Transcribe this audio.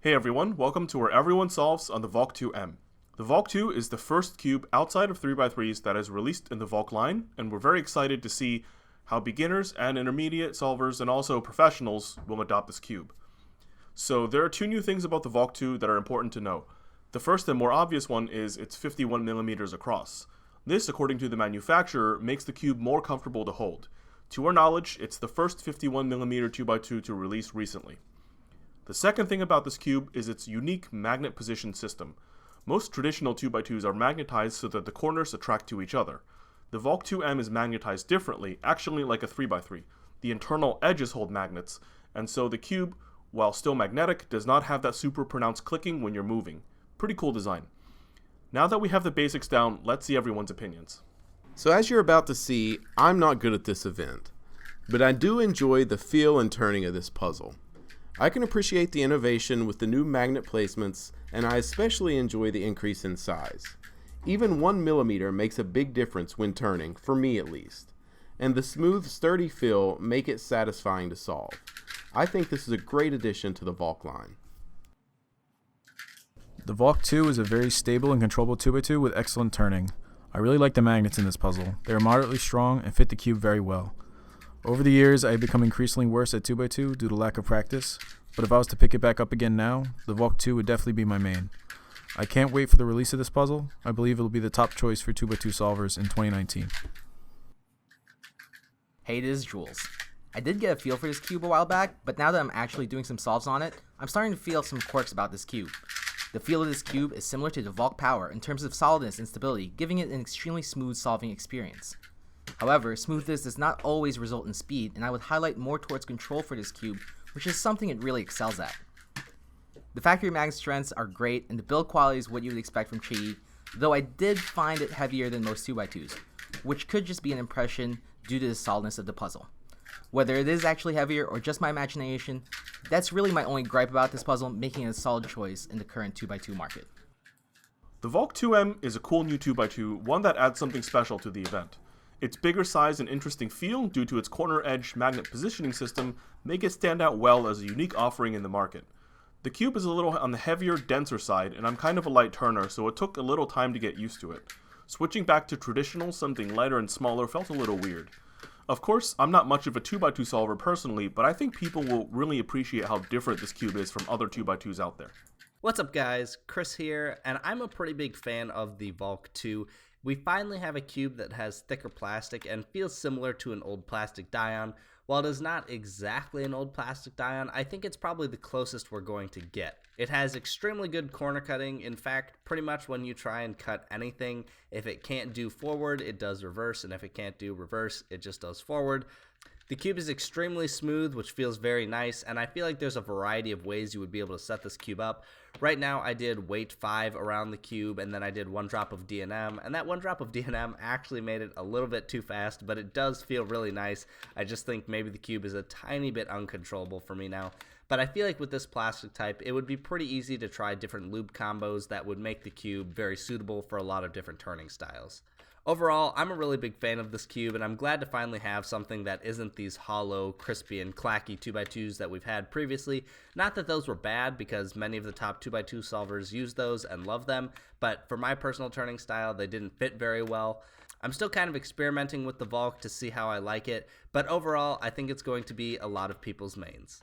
Hey everyone, welcome to where everyone solves on the Valk2 M. The Valk2 is the first cube outside of 3x3s that is released in the Valk line, and we're very excited to see how beginners and intermediate solvers and also professionals will adopt this cube. So there are two new things about the Valk2 that are important to know. The first and more obvious one is it's 51mm across. This, according to the manufacturer, makes the cube more comfortable to hold. To our knowledge, it's the first 51mm 2x2 to release recently. The second thing about this cube is its unique magnet position system. Most traditional 2x2s are magnetized so that the corners attract to each other. The Valk2 M is magnetized differently, actually like a 3x3. The internal edges hold magnets, and so the cube, while still magnetic, does not have that super pronounced clicking when you're moving. Pretty cool design. Now that we have the basics down, let's see everyone's opinions. So as you're about to see, I'm not good at this event, but I do enjoy the feel and turning of this puzzle. I can appreciate the innovation with the new magnet placements, and I especially enjoy the increase in size. Even 1mm makes a big difference when turning, for me at least, and the smooth, sturdy feel make it satisfying to solve. I think this is a great addition to the Valk line. The Valk2 is a very stable and controllable 2x2 with excellent turning. I really like the magnets in this puzzle. They are moderately strong and fit the cube very well. Over the years, I have become increasingly worse at 2x2 due to lack of practice, but if I was to pick it back up again now, the Valk2 would definitely be my main. I can't wait for the release of this puzzle. I believe it will be the top choice for 2x2 solvers in 2019. Hey, it is Jules. I did get a feel for this cube a while back, but now that I'm actually doing some solves on it, I'm starting to feel some quirks about this cube. The feel of this cube is similar to the Valk Power in terms of solidness and stability, giving it an extremely smooth solving experience. However, smoothness does not always result in speed, and I would highlight more towards control for this cube, which is something it really excels at. The factory magnet strengths are great, and the build quality is what you would expect from Chi, though I did find it heavier than most 2x2s, which could just be an impression due to the solidness of the puzzle. Whether it is actually heavier or just my imagination, that's really my only gripe about this puzzle, making it a solid choice in the current 2x2 market. The Valk2 M is a cool new 2x2, one that adds something special to the event. Its bigger size and interesting feel due to its corner edge magnet positioning system make it stand out well as a unique offering in the market. The cube is a little on the heavier, denser side, and I'm kind of a light turner, so it took a little time to get used to it. Switching back to traditional, something lighter and smaller, felt a little weird. Of course, I'm not much of a 2x2 solver personally, but I think people will really appreciate how different this cube is from other 2x2s out there. What's up guys, Chris here, and I'm a pretty big fan of the Valk2. We finally have a cube that has thicker plastic and feels similar to an old plastic DAMIAN. While it is not exactly an old plastic DAMIAN, I think it's probably the closest we're going to get. It has extremely good corner cutting. In fact, pretty much when you try and cut anything, if it can't do forward, it does reverse, and if it can't do reverse, it just does forward. The cube is extremely smooth, which feels very nice, and I feel like there's a variety of ways you would be able to set this cube up. Right now, I did weight 5 around the cube, and then I did 1 drop of D&M, and that 1 drop of D&M actually made it a little bit too fast, but it does feel really nice. I just think maybe the cube is a tiny bit uncontrollable for me now. But I feel like with this plastic type, it would be pretty easy to try different loop combos that would make the cube very suitable for a lot of different turning styles. Overall, I'm a really big fan of this cube, and I'm glad to finally have something that isn't these hollow, crispy, and clacky 2x2s that we've had previously. Not that those were bad, because many of the top 2x2 solvers use those and love them, but for my personal turning style, they didn't fit very well. I'm still kind of experimenting with the Valk to see how I like it, but overall, I think it's going to be a lot of people's mains.